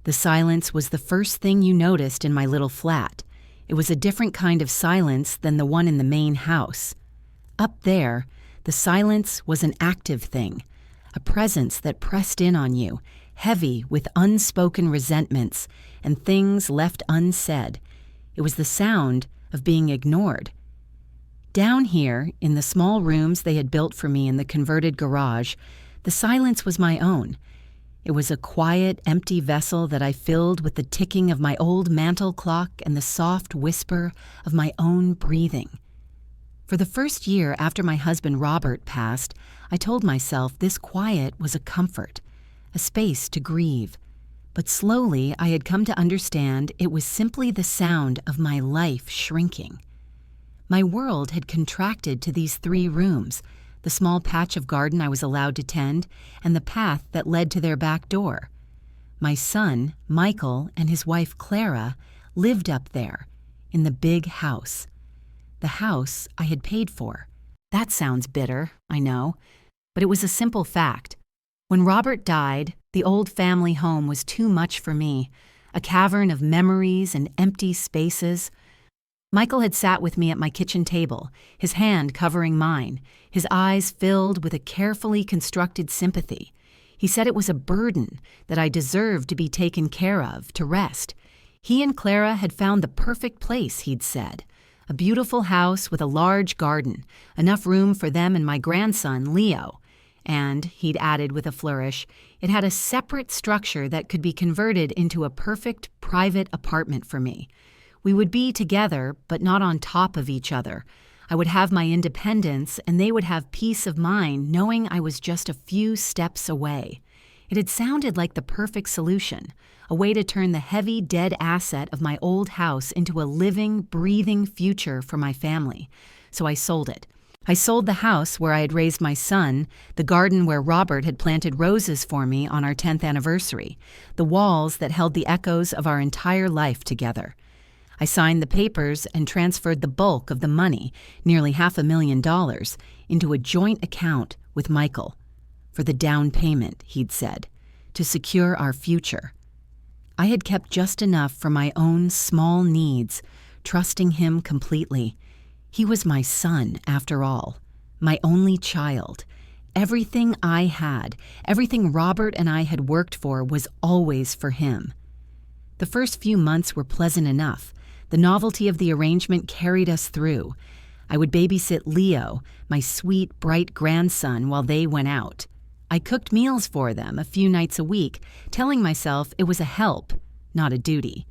The silence was the first thing you noticed in my little flat. It was a different kind of silence than the one in the main house. Up there, the silence was an active thing, a presence that pressed in on you, heavy with unspoken resentments and things left unsaid. It was the sound of being ignored. Down here, in the small rooms they had built for me in the converted garage, the silence was my own. It was a quiet, empty vessel that I filled with the ticking of my old mantel clock and the soft whisper of my own breathing. For the first year after my husband Robert passed, I told myself this quiet was a comfort, a space to grieve. But slowly I had come to understand it was simply the sound of my life shrinking. My world had contracted to these 3 rooms, the small patch of garden I was allowed to tend, and the path that led to their back door. My son, Michael, and his wife, Clara, lived up there, in the big house. The house I had paid for. That sounds bitter, I know, but it was a simple fact. When Robert died, the old family home was too much for me, a cavern of memories and empty spaces. Michael had sat with me at my kitchen table, his hand covering mine, his eyes filled with a carefully constructed sympathy. He said it was a burden, that I deserved to be taken care of, to rest. He and Clara had found the perfect place, he'd said. A beautiful house with a large garden, enough room for them and my grandson, Leo. And, he'd added with a flourish, it had a separate structure that could be converted into a perfect private apartment for me. We would be together, but not on top of each other. I would have my independence, and they would have peace of mind knowing I was just a few steps away. It had sounded like the perfect solution, a way to turn the heavy, dead asset of my old house into a living, breathing future for my family. So I sold it. I sold the house where I had raised my son, the garden where Robert had planted roses for me on our 10th anniversary, the walls that held the echoes of our entire life together. I signed the papers and transferred the bulk of the money, nearly $500,000, into a joint account with Michael. For the down payment, he'd said, to secure our future. I had kept just enough for my own small needs, trusting him completely. He was my son, after all, my only child. Everything I had, everything Robert and I had worked for was always for him. The first few months were pleasant enough. The novelty of the arrangement carried us through. I would babysit Leo, my sweet, bright grandson, while they went out. I cooked meals for them a few nights a week, telling myself it was a help, not a duty.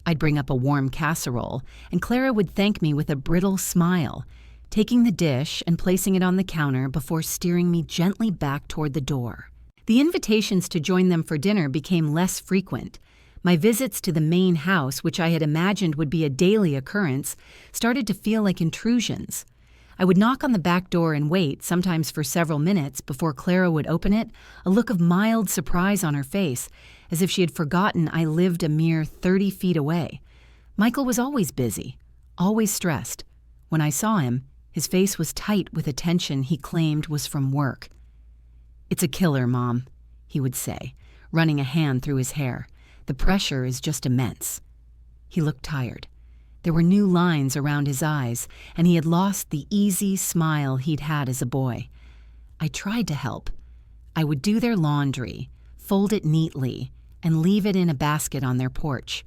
I'd bring up a warm casserole, and Clara would thank me with a brittle smile, taking the dish and placing it on the counter before steering me gently back toward the door. The invitations to join them for dinner became less frequent. My visits to the main house, which I had imagined would be a daily occurrence, started to feel like intrusions. I would knock on the back door and wait, sometimes for several minutes, before Clara would open it, a look of mild surprise on her face, as if she had forgotten I lived a mere 30 feet away. Michael was always busy, always stressed. When I saw him, his face was tight with a tension he claimed was from work. "It's a killer, Mom," he would say, running a hand through his hair. "The pressure is just immense." He looked tired. There were new lines around his eyes, and he had lost the easy smile he'd had as a boy. I tried to help. I would do their laundry, fold it neatly, and leave it in a basket on their porch.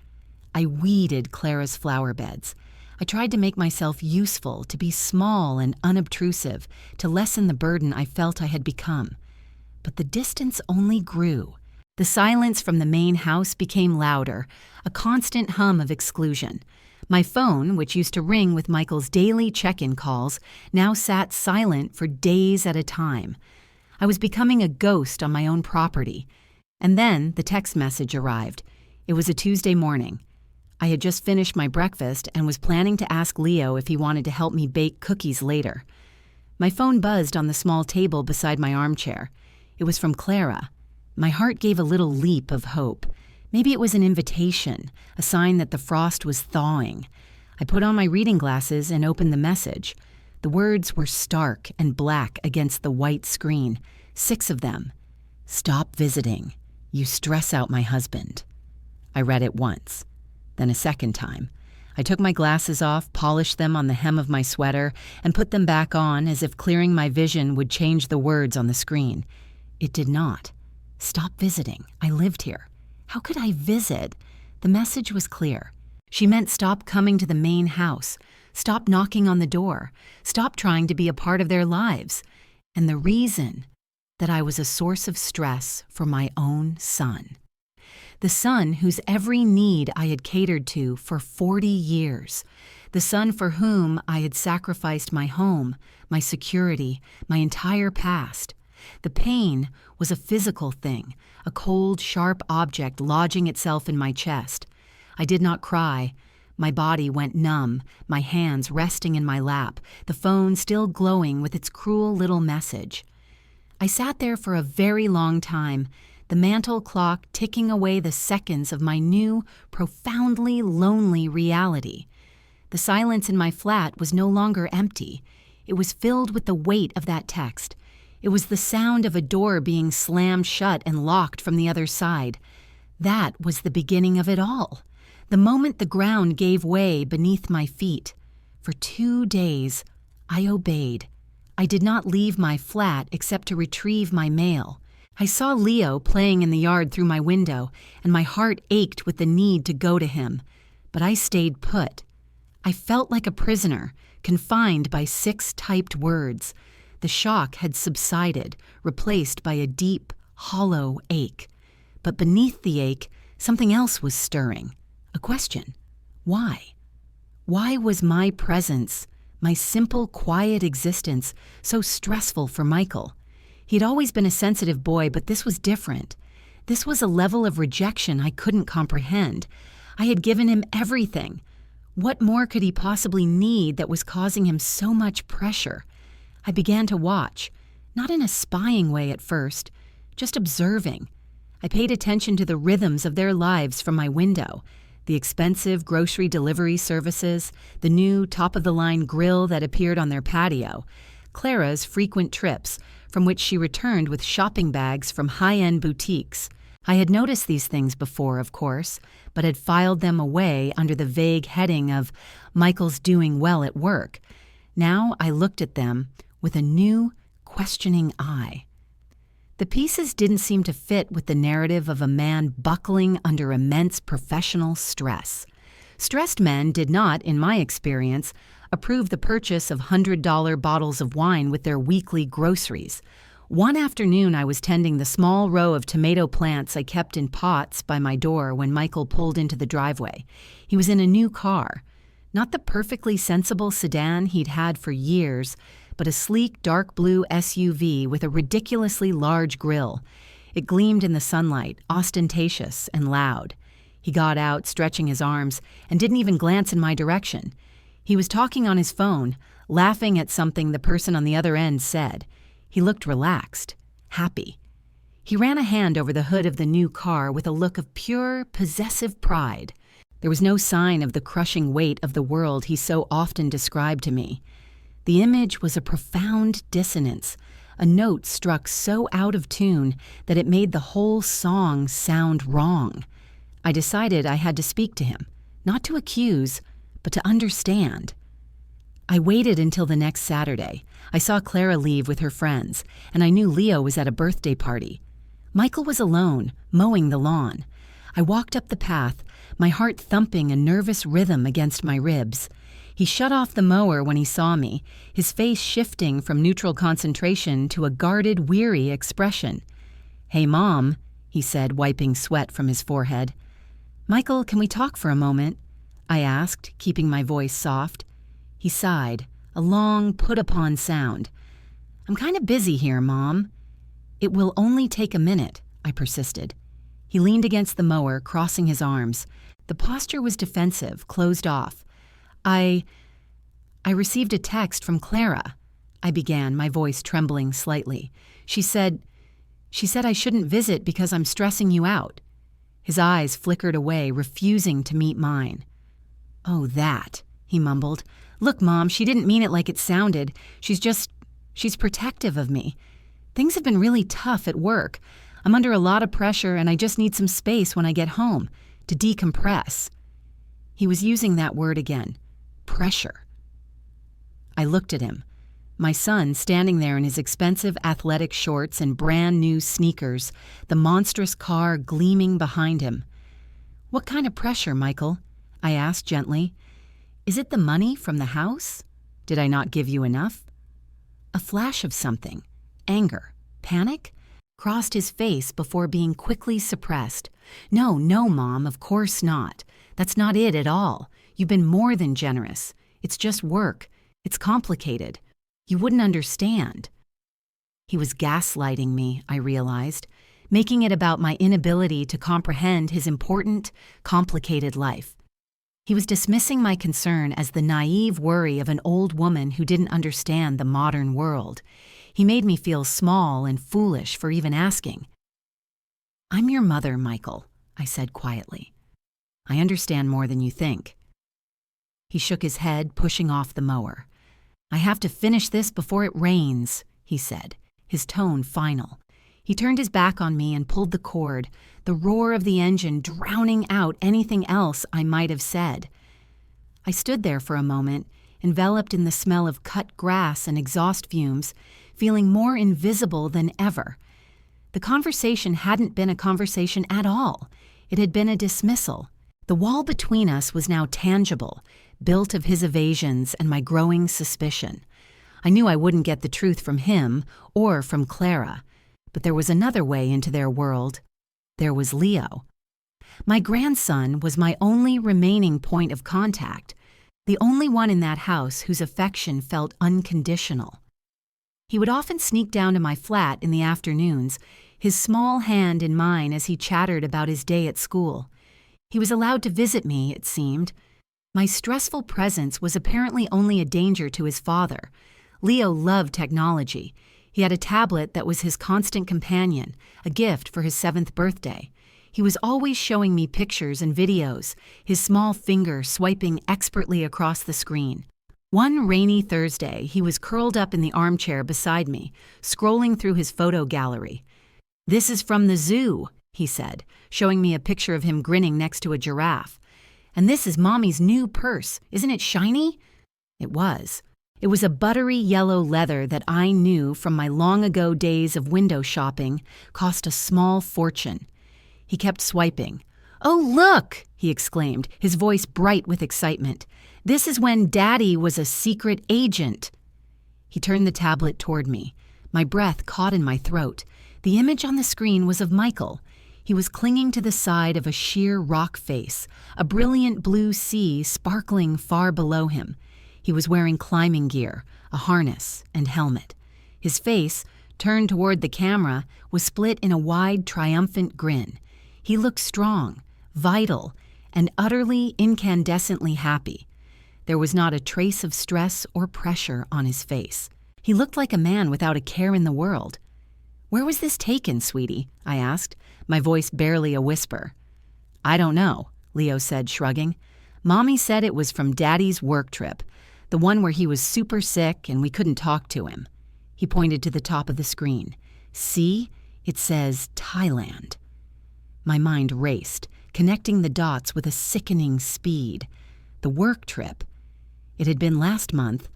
I weeded Clara's flower beds. I tried to make myself useful, to be small and unobtrusive, to lessen the burden I felt I had become. But the distance only grew. The silence from the main house became louder, a constant hum of exclusion. My phone, which used to ring with Michael's daily check-in calls, now sat silent for days at a time. I was becoming a ghost on my own property. And then the text message arrived. It was a Tuesday morning. I had just finished my breakfast and was planning to ask Leo if he wanted to help me bake cookies later. My phone buzzed on the small table beside my armchair. It was from Clara. My heart gave a little leap of hope. Maybe it was an invitation, a sign that the frost was thawing. I put on my reading glasses and opened the message. The words were stark and black against the white screen, 6 of them. "Stop visiting. You stress out my husband." I read it once, then a second time. I took my glasses off, polished them on the hem of my sweater, and put them back on as if clearing my vision would change the words on the screen. It did not. Stop visiting. I lived here. How could I visit? The message was clear. She meant stop coming to the main house, stop knocking on the door, stop trying to be a part of their lives. And the reason that I was a source of stress for my own son. The son whose every need I had catered to for 40 years. The son for whom I had sacrificed my home, my security, my entire past. The pain was a physical thing, a cold, sharp object lodging itself in my chest. I did not cry. My body went numb, my hands resting in my lap, the phone still glowing with its cruel little message. I sat there for a very long time, the mantel clock ticking away the seconds of my new, profoundly lonely reality. The silence in my flat was no longer empty. It was filled with the weight of that text. It was the sound of a door being slammed shut and locked from the other side. That was the beginning of it all. The moment the ground gave way beneath my feet. For 2 days, I obeyed. I did not leave my flat except to retrieve my mail. I saw Leo playing in the yard through my window, and my heart ached with the need to go to him. But I stayed put. I felt like a prisoner, confined by 6 typed words. The shock had subsided, replaced by a deep, hollow ache. But beneath the ache, something else was stirring. A question. Why? Why was my presence, my simple, quiet existence, so stressful for Michael? He'd always been a sensitive boy, but this was different. This was a level of rejection I couldn't comprehend. I had given him everything. What more could he possibly need that was causing him so much pressure? I began to watch, not in a spying way at first, just observing. I paid attention to the rhythms of their lives from my window, the expensive grocery delivery services, the new top-of-the-line grill that appeared on their patio, Clara's frequent trips, from which she returned with shopping bags from high-end boutiques. I had noticed these things before, of course, but had filed them away under the vague heading of Michael's doing well at work. Now I looked at them with a new, questioning eye. The pieces didn't seem to fit with the narrative of a man buckling under immense professional stress. Stressed men did not, in my experience, approve the purchase of $100 bottles of wine with their weekly groceries. One afternoon I was tending the small row of tomato plants I kept in pots by my door when Michael pulled into the driveway. He was in a new car. Not the perfectly sensible sedan he'd had for years, but a sleek dark blue SUV with a ridiculously large grille. It gleamed in the sunlight, ostentatious and loud. He got out, stretching his arms, and didn't even glance in my direction. He was talking on his phone, laughing at something the person on the other end said. He looked relaxed, happy. He ran a hand over the hood of the new car with a look of pure, possessive pride. There was no sign of the crushing weight of the world he so often described to me. The image was a profound dissonance, a note struck so out of tune that it made the whole song sound wrong. I decided I had to speak to him, not to accuse, but to understand. I waited until the next Saturday. I saw Clara leave with her friends, and I knew Leo was at a birthday party. Michael was alone, mowing the lawn. I walked up the path, my heart thumping a nervous rhythm against my ribs. He shut off the mower when he saw me, his face shifting from neutral concentration to a guarded, weary expression. "Hey, Mom," he said, wiping sweat from his forehead. "Michael, can we talk for a moment?" I asked, keeping my voice soft. He sighed, a long, put-upon sound. "I'm kind of busy here, Mom." "It will only take a minute," I persisted. He leaned against the mower, crossing his arms. The posture was defensive, closed off. I received a text from Clara," I began, my voice trembling slightly. She said I shouldn't visit because I'm stressing you out." His eyes flickered away, refusing to meet mine. "Oh, that," he mumbled. "Look, Mom, she didn't mean it like it sounded. She's protective of me. Things have been really tough at work. I'm under a lot of pressure and I just need some space when I get home. to decompress. He was using that word again, pressure. I looked at him, my son standing there in his expensive athletic shorts and brand new sneakers, the monstrous car gleaming behind him. "What kind of pressure, Michael?" I asked gently. "Is it the money from the house? Did I not give you enough?" A flash of something, anger, panic, crossed his face before being quickly suppressed. "No, Mom, of course not. That's not it at all. You've been more than generous. It's just work. It's complicated. You wouldn't understand." He was gaslighting me, I realized, making it about my inability to comprehend his important, complicated life. He was dismissing my concern as the naive worry of an old woman who didn't understand the modern world. He made me feel small and foolish for even asking. "I'm your mother, Michael," I said quietly. "I understand more than you think." He shook his head, pushing off the mower. "I have to finish this before it rains," he said, his tone final. He turned his back on me and pulled the cord, the roar of the engine drowning out anything else I might have said. I stood there for a moment, enveloped in the smell of cut grass and exhaust fumes, feeling more invisible than ever. The conversation hadn't been a conversation at all. It had been a dismissal. The wall between us was now tangible, built of his evasions and my growing suspicion. I knew I wouldn't get the truth from him or from Clara, but there was another way into their world. There was Leo. My grandson was my only remaining point of contact, the only one in that house whose affection felt unconditional. He would often sneak down to my flat in the afternoons, his small hand in mine as he chattered about his day at school. He was allowed to visit me, it seemed. My stressful presence was apparently only a danger to his father. Leo loved technology. He had a tablet that was his constant companion, a gift for his 7th birthday. He was always showing me pictures and videos, his small finger swiping expertly across the screen. One rainy Thursday, he was curled up in the armchair beside me, scrolling through his photo gallery. "This is from the zoo," he said, showing me a picture of him grinning next to a giraffe. "And this is Mommy's new purse. Isn't it shiny?" It was. It was a buttery yellow leather that I knew from my long-ago days of window shopping cost a small fortune. He kept swiping. "Oh, look!" he exclaimed, his voice bright with excitement. "This is when Daddy was a secret agent." He turned the tablet toward me. My breath caught in my throat. The image on the screen was of Michael. He was clinging to the side of a sheer rock face, a brilliant blue sea sparkling far below him. He was wearing climbing gear, a harness, and helmet. His face, turned toward the camera, was split in a wide, triumphant grin. He looked strong, vital, and utterly incandescently happy. There was not a trace of stress or pressure on his face. He looked like a man without a care in the world. "Where was this taken, sweetie?" I asked, my voice barely a whisper. "I don't know," Leo said, shrugging. "Mommy said it was from Daddy's work trip, the one where he was super sick and we couldn't talk to him." He pointed to the top of the screen. "See? It says Thailand." My mind raced, connecting the dots with a sickening speed. The work trip. It had been last month.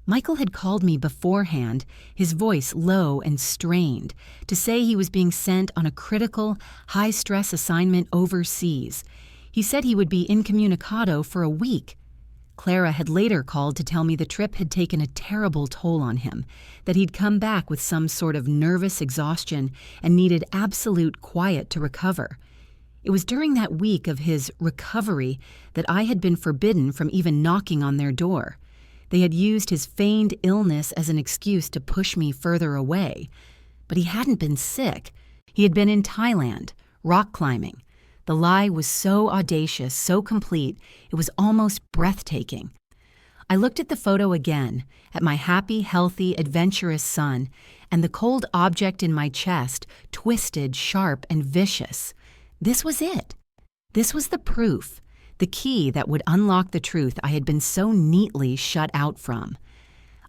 Michael had called me beforehand, his voice low and strained, to say he was being sent on a critical, high-stress assignment overseas. He said he would be incommunicado for a week. Clara had later called to tell me the trip had taken a terrible toll on him, that he'd come back with some sort of nervous exhaustion and needed absolute quiet to recover. It was during that week of his recovery that I had been forbidden from even knocking on their door. They had used his feigned illness as an excuse to push me further away. But he hadn't been sick. He had been in Thailand, rock climbing. The lie was so audacious, so complete, it was almost breathtaking. I looked at the photo again, at my happy, healthy, adventurous son, and the cold object in my chest twisted, sharp, and vicious. This was it. This was the proof, the key that would unlock the truth I had been so neatly shut out from.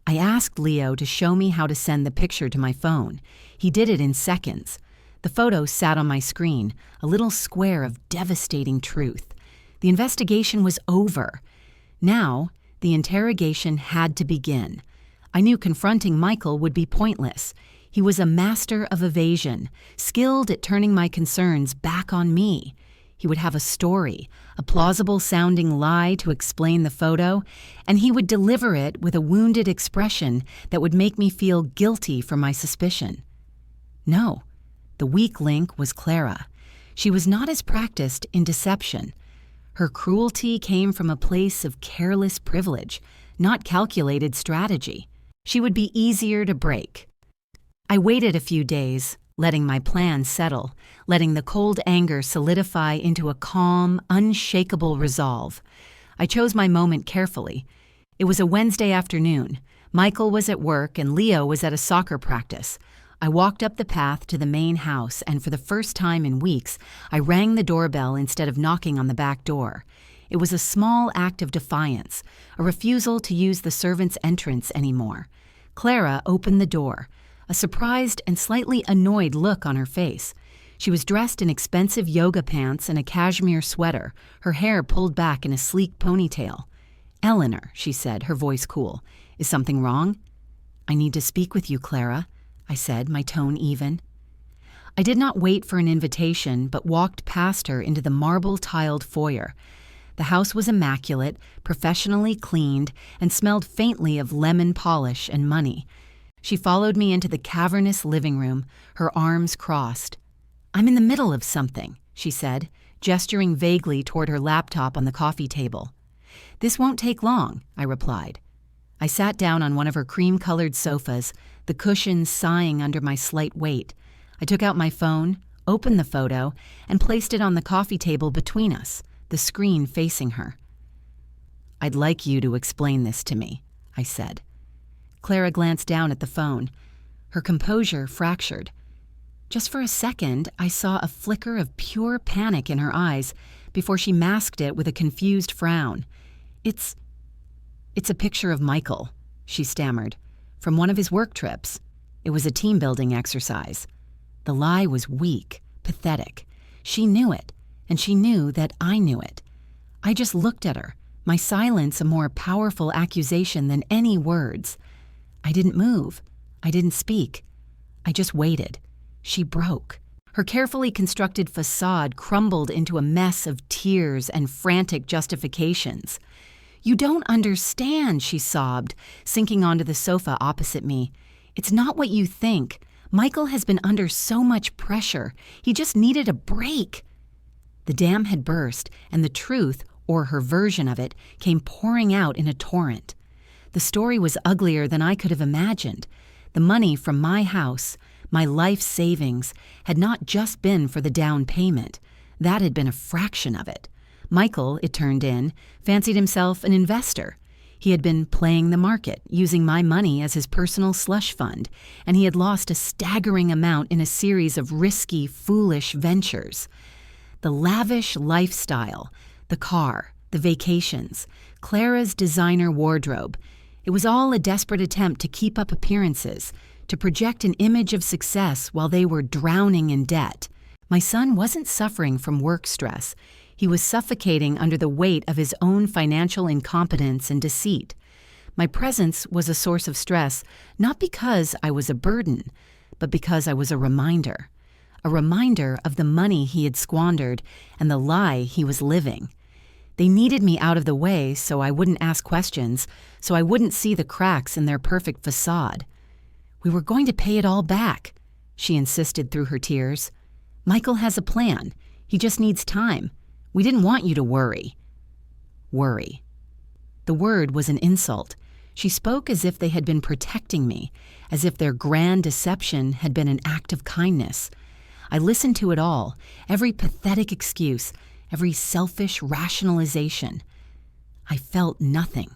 I asked Leo to show me how to send the picture to my phone. He did it in seconds. The photo sat on my screen, a little square of devastating truth. The investigation was over. Now, the interrogation had to begin. I knew confronting Michael would be pointless. He was a master of evasion, skilled at turning my concerns back on me. He would have a story, a plausible-sounding lie to explain the photo, and he would deliver it with a wounded expression that would make me feel guilty for my suspicion. No, the weak link was Clara. She was not as practiced in deception. Her cruelty came from a place of careless privilege, not calculated strategy. She would be easier to break. I waited a few days, letting my plan settle, letting the cold anger solidify into a calm, unshakable resolve. I chose my moment carefully. It was a Wednesday afternoon. Michael was at work and Leo was at a soccer practice. I walked up the path to the main house, and for the first time in weeks, I rang the doorbell instead of knocking on the back door. It was a small act of defiance, a refusal to use the servant's entrance anymore. Clara opened the door, a surprised and slightly annoyed look on her face. She was dressed in expensive yoga pants and a cashmere sweater, her hair pulled back in a sleek ponytail. "Eleanor," she said, her voice cool. "Is something wrong?" "I need to speak with you, Clara," I said, my tone even. I did not wait for an invitation, but walked past her into the marble-tiled foyer. The house was immaculate, professionally cleaned, and smelled faintly of lemon polish and money. She followed me into the cavernous living room, her arms crossed. "I'm in the middle of something," she said, gesturing vaguely toward her laptop on the coffee table. "This won't take long," I replied. I sat down on one of her cream-colored sofas, the cushions sighing under my slight weight. I took out my phone, opened the photo, and placed it on the coffee table between us, the screen facing her. "I'd like you to explain this to me," I said. Clara glanced down at the phone. Her composure fractured. Just for a second, I saw a flicker of pure panic in her eyes before she masked it with a confused frown. It's a picture of Michael," she stammered, "from one of his work trips. It was a team-building exercise." The lie was weak, pathetic. She knew it, and she knew that I knew it. I just looked at her, my silence a more powerful accusation than any words. I didn't move. I didn't speak. I just waited. She broke. Her carefully constructed facade crumbled into a mess of tears and frantic justifications. "You don't understand," she sobbed, sinking onto the sofa opposite me. "It's not what you think. Michael has been under so much pressure. He just needed a break." The dam had burst, and the truth, or her version of it, came pouring out in a torrent. The story was uglier than I could have imagined. The money from my house, my life savings, had not just been for the down payment. That had been a fraction of it. Michael, it turned in, fancied himself an investor. He had been playing the market, using my money as his personal slush fund, and he had lost a staggering amount in a series of risky, foolish ventures. The lavish lifestyle, the car, the vacations, Clara's designer wardrobe, it was all a desperate attempt to keep up appearances, to project an image of success while they were drowning in debt. My son wasn't suffering from work stress. He was suffocating under the weight of his own financial incompetence and deceit. My presence was a source of stress, not because I was a burden, but because I was a reminder of the money he had squandered and the lie he was living. They needed me out of the way so I wouldn't ask questions, so I wouldn't see the cracks in their perfect facade. "We were going to pay it all back," she insisted through her tears. "Michael has a plan. He just needs time. We didn't want you to worry." Worry. The word was an insult. She spoke as if they had been protecting me, as if their grand deception had been an act of kindness. I listened to it all, every pathetic excuse, every selfish rationalization. I felt nothing.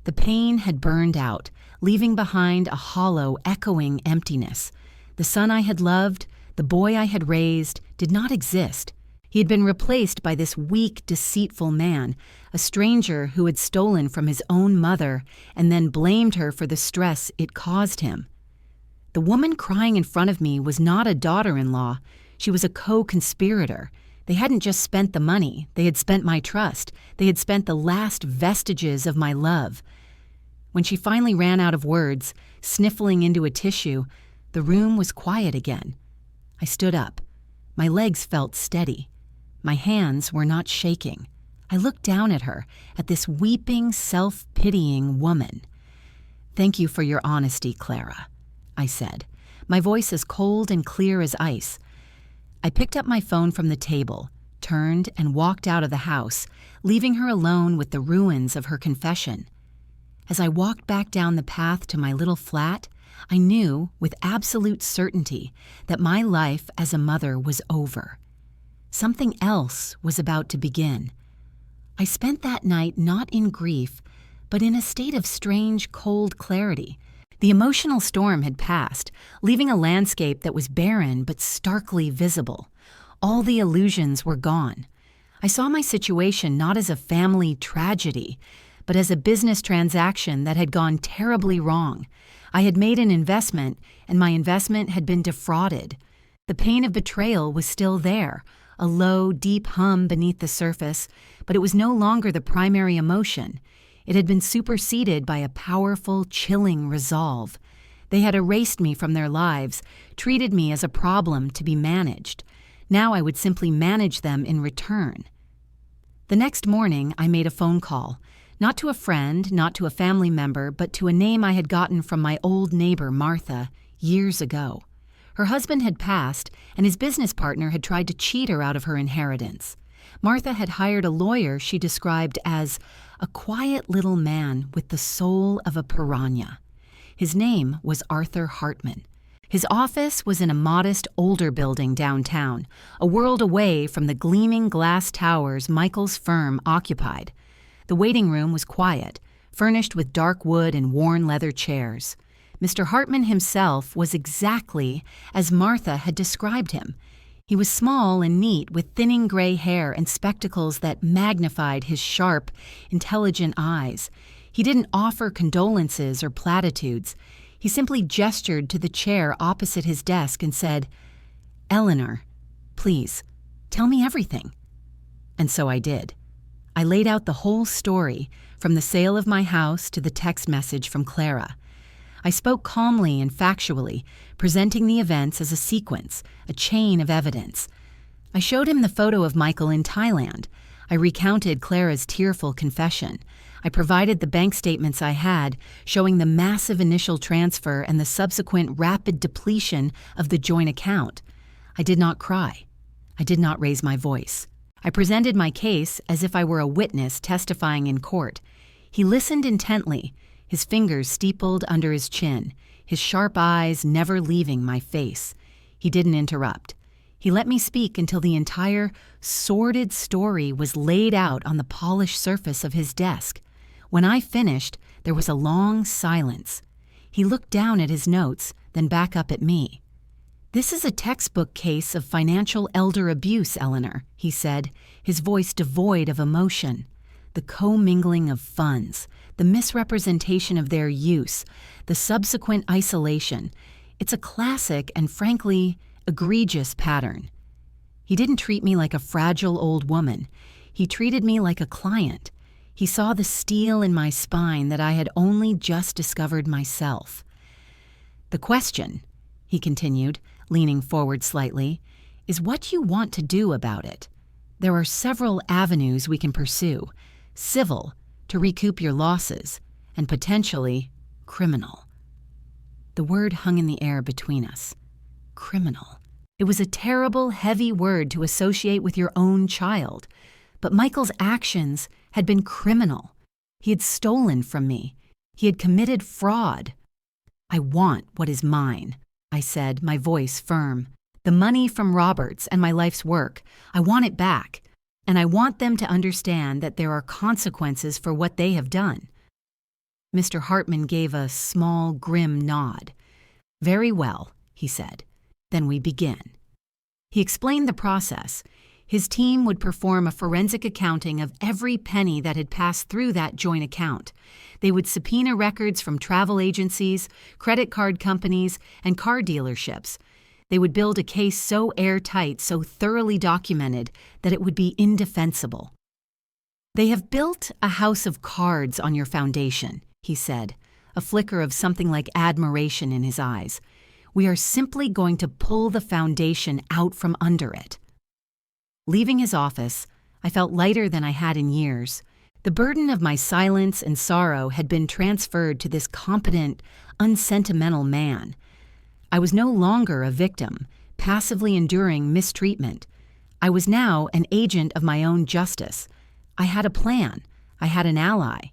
The pain had burned out, leaving behind a hollow, echoing emptiness. The son I had loved, the boy I had raised, did not exist. He had been replaced by this weak, deceitful man, a stranger who had stolen from his own mother and then blamed her for the stress it caused him. The woman crying in front of me was not a daughter-in-law. She was a co-conspirator. They hadn't just spent the money. They had spent my trust. They had spent the last vestiges of my love. When she finally ran out of words, sniffling into a tissue, the room was quiet again. I stood up. My legs felt steady. My hands were not shaking. I looked down at her, at this weeping, self-pitying woman. "Thank you for your honesty, Clara," I said, my voice as cold and clear as ice. I picked up my phone from the table, turned, and walked out of the house, leaving her alone with the ruins of her confession. As I walked back down the path to my little flat, I knew with absolute certainty that my life as a mother was over. Something else was about to begin. I spent that night not in grief, but in a state of strange, cold clarity. The emotional storm had passed, leaving a landscape that was barren but starkly visible. All the illusions were gone. I saw my situation not as a family tragedy, but as a business transaction that had gone terribly wrong. I had made an investment, and my investment had been defrauded. The pain of betrayal was still there, a low, deep hum beneath the surface, but it was no longer the primary emotion. It had been superseded by a powerful, chilling resolve. They had erased me from their lives, treated me as a problem to be managed. Now I would simply manage them in return. The next morning, I made a phone call. Not to a friend, not to a family member, but to a name I had gotten from my old neighbor, Martha, years ago. Her husband had passed, and his business partner had tried to cheat her out of her inheritance. Martha had hired a lawyer she described as a quiet little man with the soul of a piranha. His name was Arthur Hartman. His office was in a modest, older building downtown, a world away from the gleaming glass towers Michael's firm occupied. The waiting room was quiet, furnished with dark wood and worn leather chairs. Mr. Hartman himself was exactly as Martha had described him. He was small and neat, with thinning gray hair and spectacles that magnified his sharp, intelligent eyes. He didn't offer condolences or platitudes. He simply gestured to the chair opposite his desk and said, "Eleanor, please, tell me everything." And so I did. I laid out the whole story, from the sale of my house to the text message from Clara. I spoke calmly and factually, presenting the events as a sequence, a chain of evidence. I showed him the photo of Michael in Thailand. I recounted Clara's tearful confession. I provided the bank statements I had, showing the massive initial transfer and the subsequent rapid depletion of the joint account. I did not cry. I did not raise my voice. I presented my case as if I were a witness testifying in court. He listened intently, his fingers steepled under his chin, his sharp eyes never leaving my face. He didn't interrupt. He let me speak until the entire sordid story was laid out on the polished surface of his desk. When I finished, there was a long silence. He looked down at his notes, then back up at me. "This is a textbook case of financial elder abuse, Eleanor," he said, his voice devoid of emotion. "The commingling of funds, the misrepresentation of their use, the subsequent isolation. It's a classic and frankly egregious pattern." He didn't treat me like a fragile old woman. He treated me like a client. He saw the steel in my spine that I had only just discovered myself. "The question," he continued, leaning forward slightly, "is what you want to do about it. There are several avenues we can pursue. Civil, to recoup your losses, and potentially criminal." The word hung in the air between us. Criminal. It was a terrible, heavy word to associate with your own child. But Michael's actions had been criminal. He had stolen from me. He had committed fraud. "I want what is mine," I said, my voice firm. "The money from Roberts and my life's work. I want it back. And I want them to understand that there are consequences for what they have done." Mr. Hartman gave a small, grim nod. "Very well," he said. "Then we begin." He explained the process. His team would perform a forensic accounting of every penny that had passed through that joint account. They would subpoena records from travel agencies, credit card companies, and car dealerships. They would build a case so airtight, so thoroughly documented, that it would be indefensible. "They have built a house of cards on your foundation," he said, a flicker of something like admiration in his eyes. "We are simply going to pull the foundation out from under it." Leaving his office, I felt lighter than I had in years. The burden of my silence and sorrow had been transferred to this competent, unsentimental man. I was no longer a victim, passively enduring mistreatment. I was now an agent of my own justice. I had a plan. I had an ally.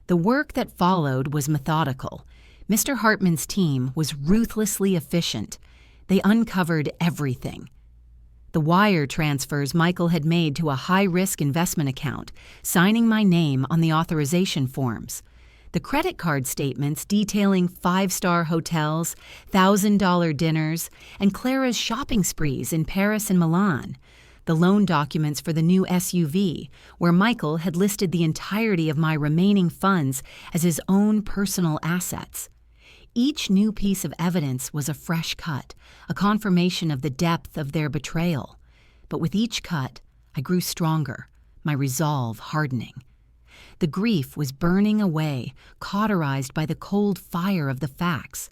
The work that followed was methodical. Mr. Hartman's team was ruthlessly efficient. They uncovered everything. The wire transfers Michael had made to a high-risk investment account, signing my name on the authorization forms. The credit card statements detailing five-star hotels, $1,000 dinners, and Clara's shopping sprees in Paris and Milan. The loan documents for the new SUV, where Michael had listed the entirety of my remaining funds as his own personal assets. Each new piece of evidence was a fresh cut, a confirmation of the depth of their betrayal. But with each cut, I grew stronger, my resolve hardening. The grief was burning away, cauterized by the cold fire of the facts.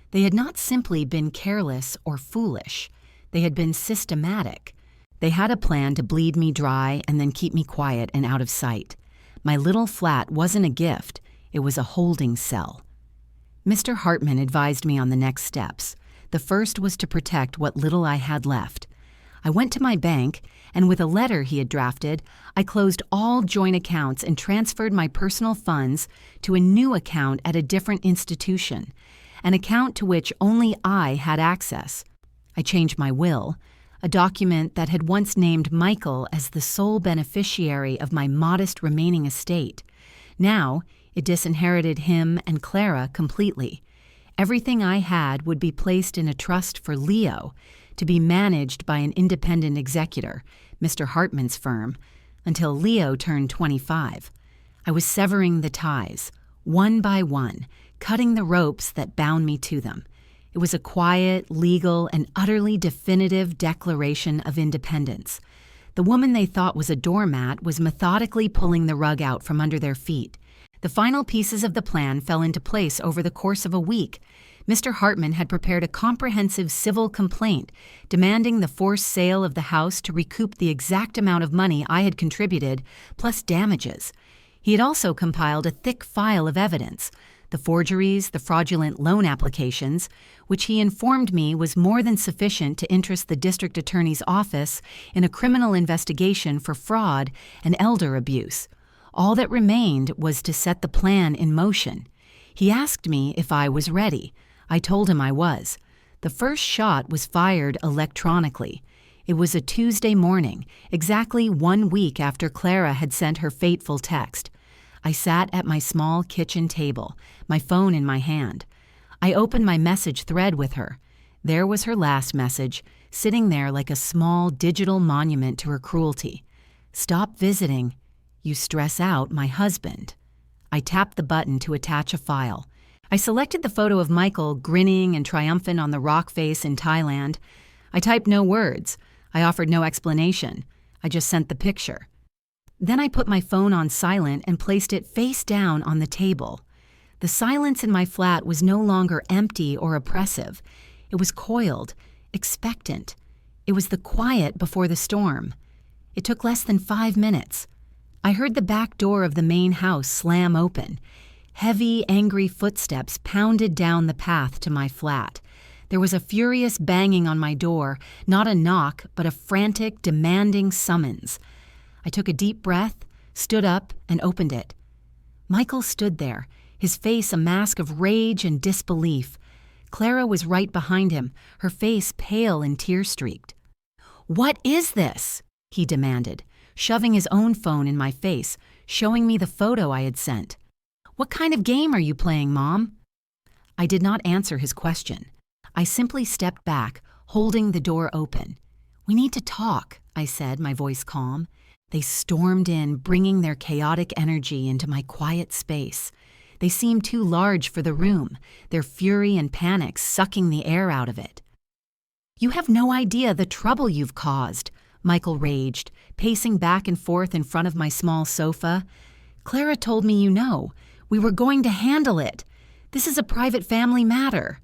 They had not simply been careless or foolish. They had been systematic. They had a plan to bleed me dry and then keep me quiet and out of sight. My little flat wasn't a gift. It was a holding cell. Mr. Hartman advised me on the next steps. The first was to protect what little I had left. I went to my bank, and with a letter he had drafted, I closed all joint accounts and transferred my personal funds to a new account at a different institution, an account to which only I had access. I changed my will, a document that had once named Michael as the sole beneficiary of my modest remaining estate. Now, it disinherited him and Clara completely. Everything I had would be placed in a trust for Leo, to be managed by an independent executor, Mr. Hartman's firm, until Leo turned 25. I was severing the ties, one by one, cutting the ropes that bound me to them. It was a quiet, legal, and utterly definitive declaration of independence. The woman they thought was a doormat was methodically pulling the rug out from under their feet. The final pieces of the plan fell into place over the course of a week. Mr. Hartman had prepared a comprehensive civil complaint demanding the forced sale of the house to recoup the exact amount of money I had contributed, plus damages. He had also compiled a thick file of evidence, the forgeries, the fraudulent loan applications, which he informed me was more than sufficient to interest the district attorney's office in a criminal investigation for fraud and elder abuse. All that remained was to set the plan in motion. He asked me if I was ready. I told him I was. The first shot was fired electronically. It was a Tuesday morning, exactly 1 week after Clara had sent her fateful text. I sat at my small kitchen table, my phone in my hand. I opened my message thread with her. There was her last message, sitting there like a small digital monument to her cruelty. "Stop visiting. You stress out my husband." I tapped the button to attach a file. I selected the photo of Michael grinning and triumphant on the rock face in Thailand. I typed no words. I offered no explanation. I just sent the picture. Then I put my phone on silent and placed it face down on the table. The silence in my flat was no longer empty or oppressive. It was coiled, expectant. It was the quiet before the storm. It took less than 5 minutes. I heard the back door of the main house slam open. Heavy, angry footsteps pounded down the path to my flat. There was a furious banging on my door, not a knock, but a frantic, demanding summons. I took a deep breath, stood up, and opened it. Michael stood there, his face a mask of rage and disbelief. Clara was right behind him, her face pale and tear-streaked. "What is this?" he demanded, shoving his own phone in my face, showing me the photo I had sent. "What kind of game are you playing, Mom?" I did not answer his question. I simply stepped back, holding the door open. "We need to talk," I said, my voice calm. They stormed in, bringing their chaotic energy into my quiet space. They seemed too large for the room, their fury and panic sucking the air out of it. "You have no idea the trouble you've caused," Michael raged, pacing back and forth in front of my small sofa. "Clara told me you know. We were going to handle it. This is a private family matter."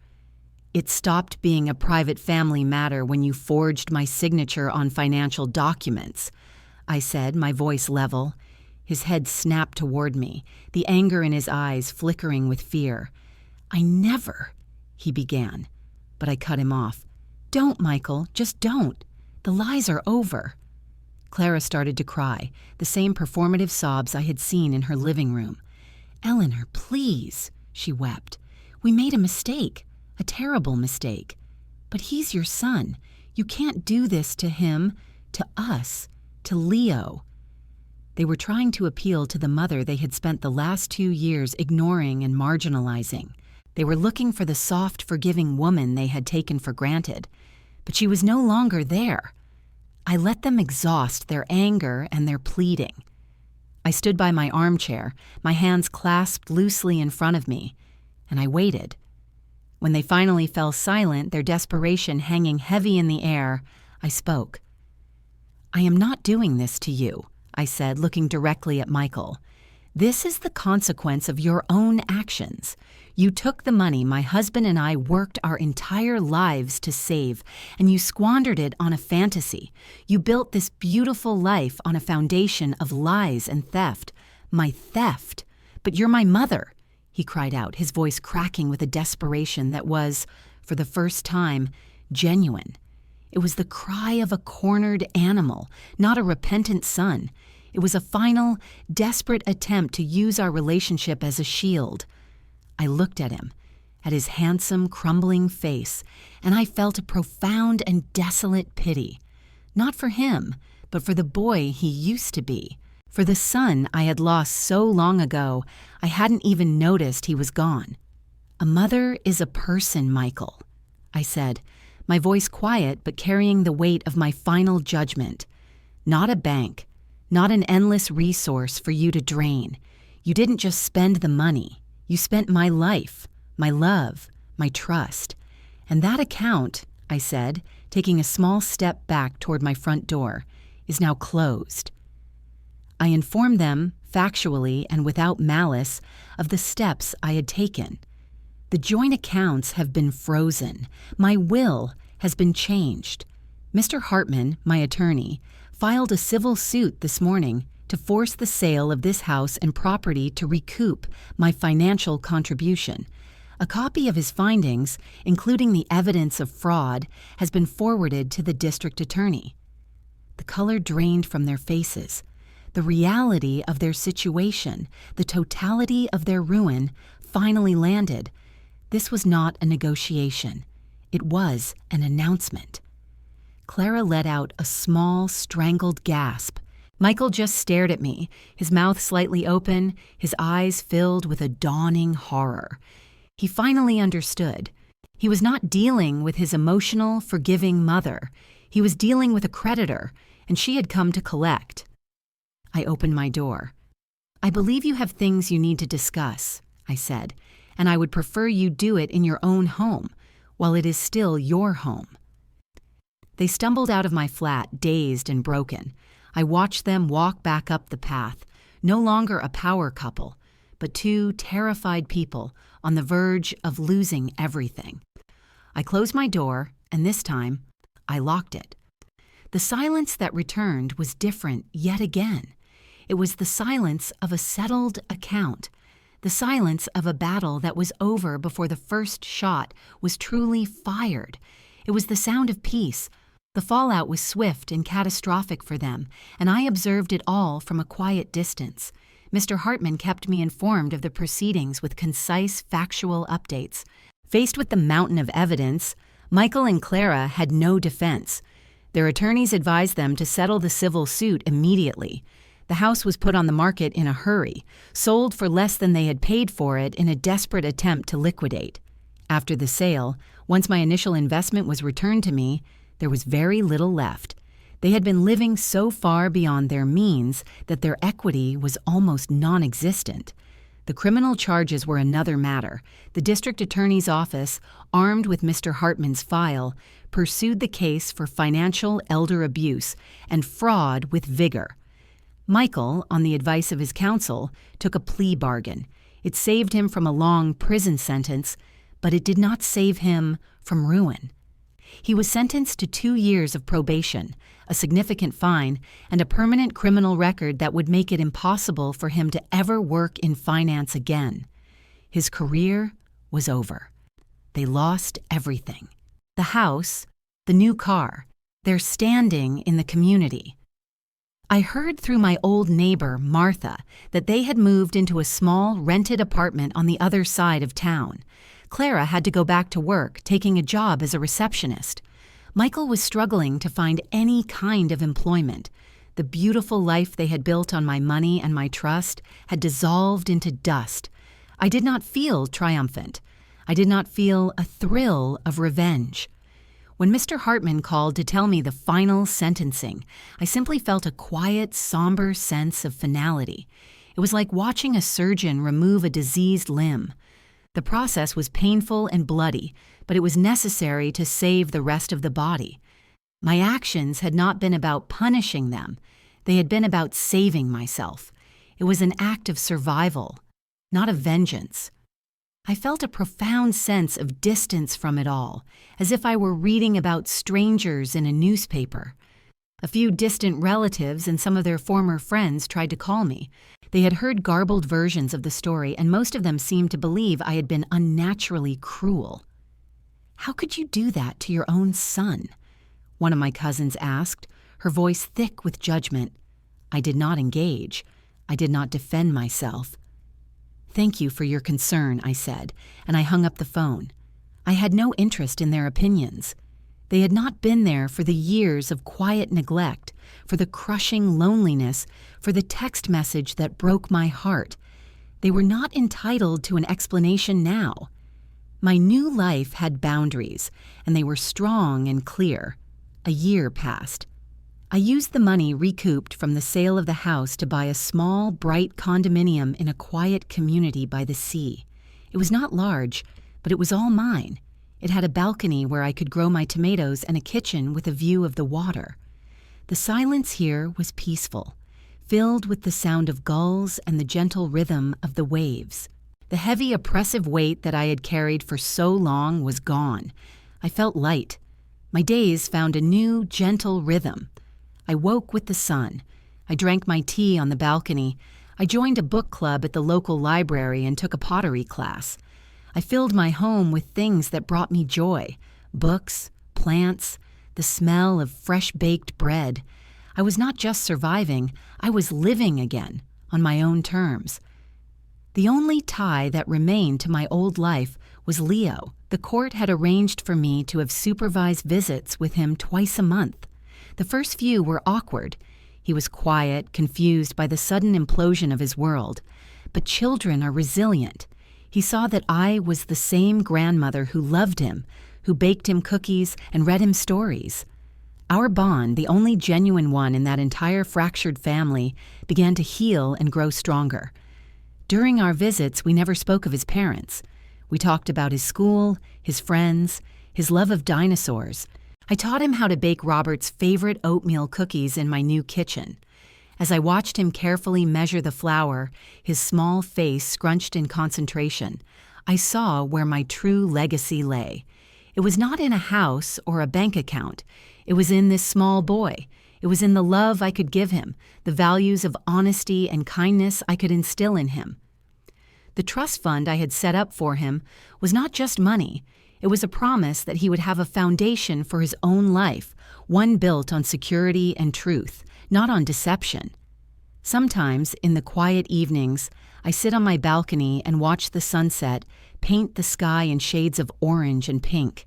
"It stopped being a private family matter when you forged my signature on financial documents," I said, my voice level. His head snapped toward me, the anger in his eyes flickering with fear. "I never," he began, but I cut him off. "Don't, Michael, just don't. The lies are over." Clara started to cry, the same performative sobs I had seen in her living room. "Eleanor, please," she wept. "We made a mistake, a terrible mistake. But he's your son. You can't do this to him, to us, to Leo." They were trying to appeal to the mother they had spent the last 2 years ignoring and marginalizing. They were looking for the soft, forgiving woman they had taken for granted. But she was no longer there. I let them exhaust their anger and their pleading. I stood by my armchair, my hands clasped loosely in front of me, and I waited. When they finally fell silent, their desperation hanging heavy in the air, I spoke. "I am not doing this to you," I said, looking directly at Michael. "This is the consequence of your own actions. You took the money my husband and I worked our entire lives to save, and you squandered it on a fantasy. You built this beautiful life on a foundation of lies and theft. My theft. But you're my mother," he cried out, his voice cracking with a desperation that was, for the first time, genuine. It was the cry of a cornered animal, not a repentant son. It was a final, desperate attempt to use our relationship as a shield. I looked at him, at his handsome, crumbling face, and I felt a profound and desolate pity. Not for him, but for the boy he used to be. For the son I had lost so long ago, I hadn't even noticed he was gone. "A mother is a person, Michael," I said, my voice quiet but carrying the weight of my final judgment. "Not a bank, not an endless resource for you to drain. You didn't just spend the money. You spent my life, my love, my trust. And that account," I said, taking a small step back toward my front door, "is now closed." I informed them, factually and without malice, of the steps I had taken. "The joint accounts have been frozen. My will has been changed. Mr. Hartman, my attorney, filed a civil suit this morning to force the sale of this house and property to recoup my financial contribution. A copy of his findings, including the evidence of fraud, has been forwarded to the district attorney." The color drained from their faces. The reality of their situation, the totality of their ruin, finally landed. This was not a negotiation. It was an announcement. Clara let out a small, strangled gasp. Michael just stared at me, his mouth slightly open, his eyes filled with a dawning horror. He finally understood. He was not dealing with his emotional, forgiving mother. He was dealing with a creditor, and she had come to collect. I opened my door. "I believe you have things you need to discuss," I said, "and I would prefer you do it in your own home, while it is still your home." They stumbled out of my flat, dazed and broken. I watched them walk back up the path, no longer a power couple, but two terrified people on the verge of losing everything. I closed my door, and this time, I locked it. The silence that returned was different yet again. It was the silence of a settled account, the silence of a battle that was over before the first shot was truly fired. It was the sound of peace. The fallout was swift and catastrophic for them, and I observed it all from a quiet distance. Mr. Hartman kept me informed of the proceedings with concise, factual updates. Faced with the mountain of evidence, Michael and Clara had no defense. Their attorneys advised them to settle the civil suit immediately. The house was put on the market in a hurry, sold for less than they had paid for it in a desperate attempt to liquidate. After the sale, once my initial investment was returned to me, there was very little left. They had been living so far beyond their means that their equity was almost non-existent. The criminal charges were another matter. The district attorney's office, armed with Mr. Hartman's file, pursued the case for financial elder abuse and fraud with vigor. Michael, on the advice of his counsel, took a plea bargain. It saved him from a long prison sentence, but it did not save him from ruin. He was sentenced to 2 years of probation, a significant fine, and a permanent criminal record that would make it impossible for him to ever work in finance again. His career was over. They lost everything. The house, the new car, their standing in the community. I heard through my old neighbor, Martha, that they had moved into a small, rented apartment on the other side of town. Clara had to go back to work, taking a job as a receptionist. Michael was struggling to find any kind of employment. The beautiful life they had built on my money and my trust had dissolved into dust. I did not feel triumphant. I did not feel a thrill of revenge. When Mr. Hartman called to tell me the final sentencing, I simply felt a quiet, somber sense of finality. It was like watching a surgeon remove a diseased limb. The process was painful and bloody, but it was necessary to save the rest of the body. My actions had not been about punishing them. They had been about saving myself. It was an act of survival, not of vengeance. I felt a profound sense of distance from it all, as if I were reading about strangers in a newspaper. A few distant relatives and some of their former friends tried to call me. They had heard garbled versions of the story, and most of them seemed to believe I had been unnaturally cruel. "How could you do that to your own son?" one of my cousins asked, her voice thick with judgment. I did not engage. I did not defend myself. "Thank you for your concern," I said, and I hung up the phone. I had no interest in their opinions. They had not been there for the years of quiet neglect, for the crushing loneliness, for the text message that broke my heart. They were not entitled to an explanation now. My new life had boundaries, and they were strong and clear. A year passed. I used the money recouped from the sale of the house to buy a small, bright condominium in a quiet community by the sea. It was not large, but it was all mine. It had a balcony where I could grow my tomatoes and a kitchen with a view of the water. The silence here was peaceful, filled with the sound of gulls and the gentle rhythm of the waves. The heavy, oppressive weight that I had carried for so long was gone. I felt light. My days found a new, gentle rhythm. I woke with the sun. I drank my tea on the balcony. I joined a book club at the local library and took a pottery class. I filled my home with things that brought me joy: books, plants, the smell of fresh-baked bread. I was not just surviving, I was living again, on my own terms. The only tie that remained to my old life was Leo. The court had arranged for me to have supervised visits with him twice a month. The first few were awkward. He was quiet, confused by the sudden implosion of his world. But children are resilient. He saw that I was the same grandmother who loved him, who baked him cookies and read him stories. Our bond, the only genuine one in that entire fractured family, began to heal and grow stronger. During our visits, we never spoke of his parents. We talked about his school, his friends, his love of dinosaurs. I taught him how to bake Robert's favorite oatmeal cookies in my new kitchen. As I watched him carefully measure the flour, his small face scrunched in concentration, I saw where my true legacy lay. It was not in a house or a bank account. It was in this small boy. It was in the love I could give him, the values of honesty and kindness I could instill in him. The trust fund I had set up for him was not just money. It was a promise that he would have a foundation for his own life, one built on security and truth, not on deception. Sometimes, in the quiet evenings, I sit on my balcony and watch the sunset paint the sky in shades of orange and pink.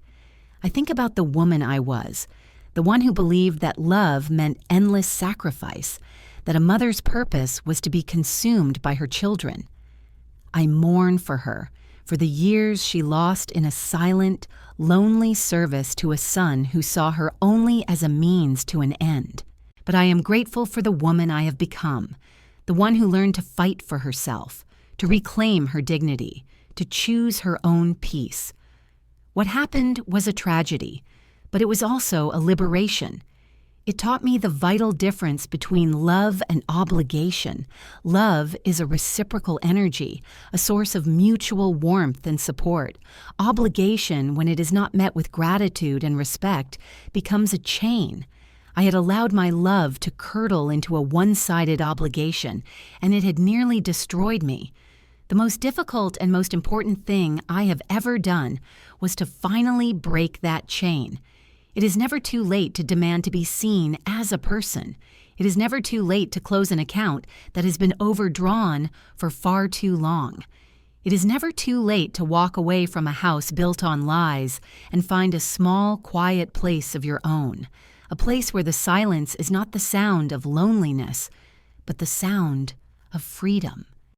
I think about the woman I was, the one who believed that love meant endless sacrifice, that a mother's purpose was to be consumed by her children. I mourn for her for the years she lost in a silent, lonely service to a son who saw her only as a means to an end. But I am grateful for the woman I have become, the one who learned to fight for herself, to reclaim her dignity, to choose her own peace. What happened was a tragedy, but it was also a liberation. It taught me the vital difference between love and obligation. Love is a reciprocal energy, a source of mutual warmth and support. Obligation, when it is not met with gratitude and respect, becomes a chain. I had allowed my love to curdle into a one-sided obligation, and it had nearly destroyed me. The most difficult and most important thing I have ever done was to finally break that chain. It is never too late to demand to be seen as a person. It is never too late to close an account that has been overdrawn for far too long. It is never too late to walk away from a house built on lies and find a small, quiet place of your own, a place where the silence is not the sound of loneliness, but the sound of freedom.